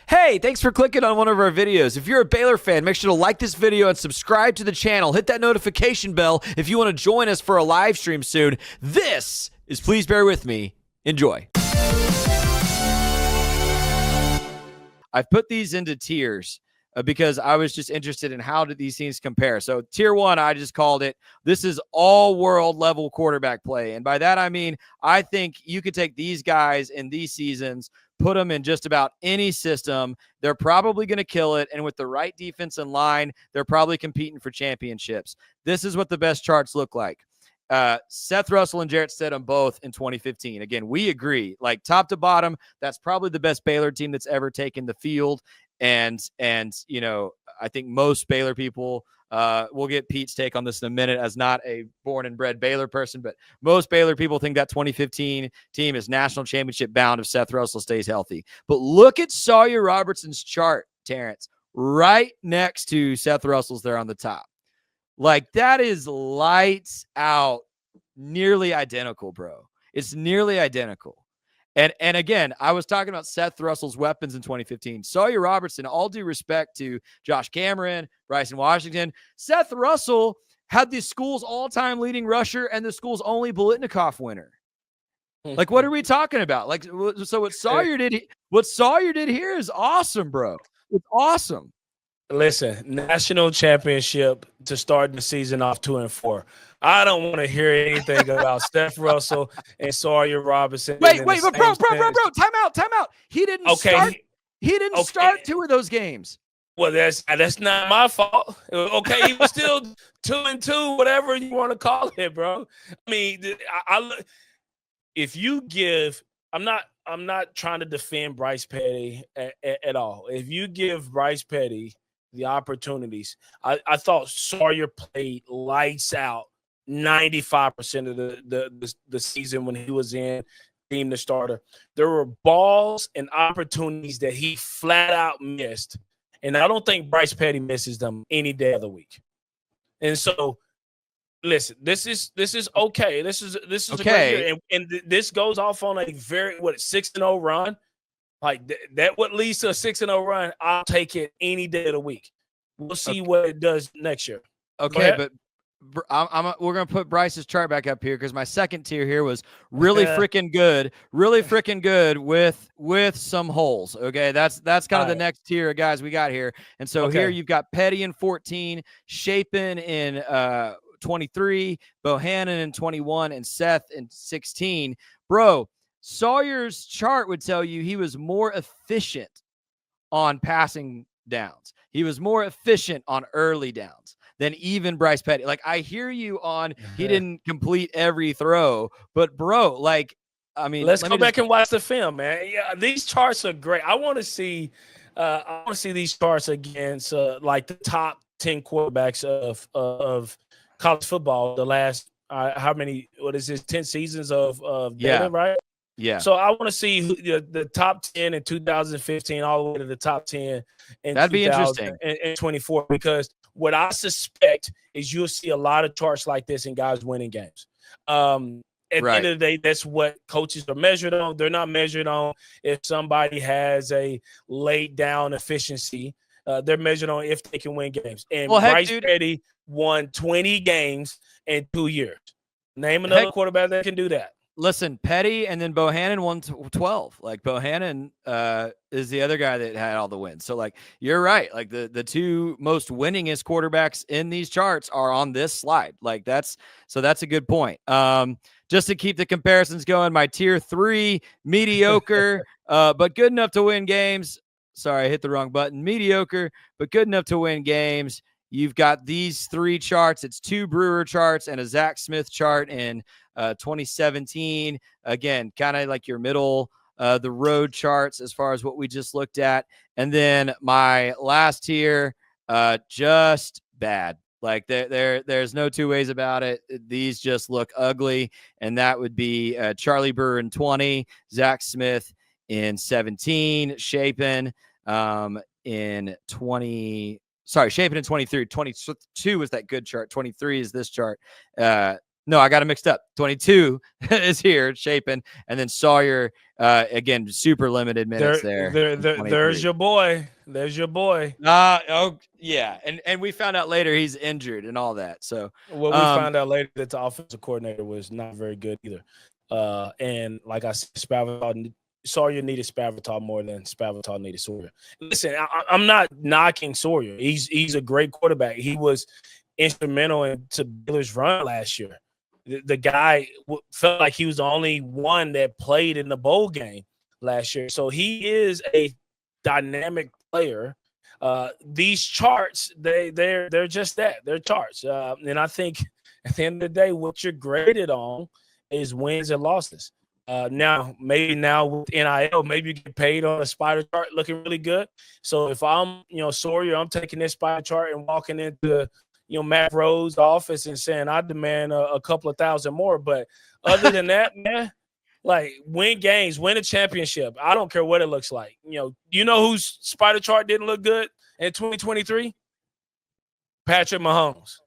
Hey, thanks for clicking on one of our videos. If you're a Baylor fan, make sure to like this video and subscribe to the channel. Hit that notification bell if you want to join us for a live stream soon. This is Please Bear With Me. Enjoy. I've put these into tiers because I was just interested in how did these teams compare. So tier one, I just called it, this is all world level quarterback play. And by that, I mean, I think you could take these guys in these seasons, put them in just about any system. They're probably going to kill it. And with the right defense in line, they're probably competing for championships. This is what the best charts look like. Seth Russell and Jarrett Stidham both in 2015. Again, we agree, like top to bottom, that's probably the best Baylor team that's ever taken the field. And you know, I think most Baylor people, we'll get Pete's take on this in a minute as not a born and bred Baylor person, but most Baylor people think that 2015 team is national championship bound if Seth Russell stays healthy. But look at Sawyer Robertson's chart, Terrence, right next to Seth Russell's there on the top. Like, that is lights out, nearly identical, bro. It's nearly identical. And again, I was talking about Seth Russell's weapons in 2015. Sawyer Robertson, all due respect to Josh Cameron, Bryson Washington, Seth Russell had the school's all-time leading rusher and the school's only Biletnikoff winner. Like, what are we talking about? Like, so what Sawyer did here is awesome, bro. It's awesome. Listen, national championship to start the season off 2-4. I don't want to hear anything about Seth Russell and Sawyer Robertson. Wait, but bro, time out. He didn't start. He didn't start two of those games. Well, that's not my fault. Okay, he was still 2-2, whatever you want to call it, bro. I mean, if you give, I'm not trying to defend Bryce Petty at all. If you give Bryce Petty the opportunities, I thought Sawyer played lights out 95% of the season when he was in being the starter. There were balls and opportunities that he flat out missed, and I don't think Bryce Petty misses them any day of the week. And so, listen, this is okay. This is okay. A great year. And this goes off on a very 6-0 run. Like that what leads to a 6-0 run, I'll take it any day of the week. We'll see what it does next year. Okay, but we're going to put Bryce's chart back up here because my second tier here was really freaking good with some holes. Okay, that's kind of the next tier of guys we got here. And so here you've got Petty in 14, Shapen in 23, Bohannon in 21, and Seth in 16. Bro, Sawyer's chart would tell you he was more efficient on passing downs. He was more efficient on early downs than even Bryce Petty. Like, I hear you on he didn't complete every throw, but bro, like, I mean, let's go back and watch the film, man. Yeah, these charts are great. I want to see these charts against like the top 10 quarterbacks of college football. The last how many? What is this? 10 seasons of data, right? Yeah. So I want to see the top 10 in 2015 all the way to the top 10 in that'd be interesting in 24, because what I suspect is you'll see a lot of charts like this in guys winning games. At the end of the day, that's what coaches are measured on. They're not measured on if somebody has a laid down efficiency. They're measured on if they can win games. And Bryce Petty won 20 games in 2 years. Name another quarterback that can do that. Listen, Petty and then Bohannon won 12. Like, Bohannon is the other guy that had all the wins. So, like, you're right. Like, the two most winningest quarterbacks in these charts are on this slide. Like, that's a good point. Just to keep the comparisons going, my tier 3, mediocre, but good enough to win games. Sorry, I hit the wrong button. Mediocre, but good enough to win games. You've got these 3 charts. It's 2 Brewer charts and a Zach Smith chart in 2017. Again, kind of like your middle, the road charts as far as what we just looked at. And then my last tier, just bad. Like, there's no two ways about it. These just look ugly. And that would be Charlie Brewer in 20, Zach Smith in 17, Shapen in 20. Sorry, Shapen in 23. 22 was that good chart. 23 is this chart. No, I got it mixed up. 22 is here, Chapin, and then Sawyer, again, super limited minutes there. There's your boy. There's your boy. Oh yeah, and we found out later he's injured and all that. So well, we found out later that the offensive coordinator was not very good either. And like I said, Sawyer needed Spavital more than Spavital needed Sawyer. Listen, I'm not knocking Sawyer. He's a great quarterback. He was instrumental into Baylor's run last year. The guy felt like he was the only one that played in the bowl game last year. So he is a dynamic player. These charts, they're just that. They're charts. And I think at the end of the day, what you're graded on is wins and losses. Now with NIL, maybe you get paid on a spider chart looking really good. So if I'm, Sawyer, I'm taking this spider chart and walking into, Matt Rowe's office and saying I demand a couple of thousand more. But other than that, man, like win games, win a championship. I don't care what it looks like. Whose spider chart didn't look good in 2023? Patrick Mahomes.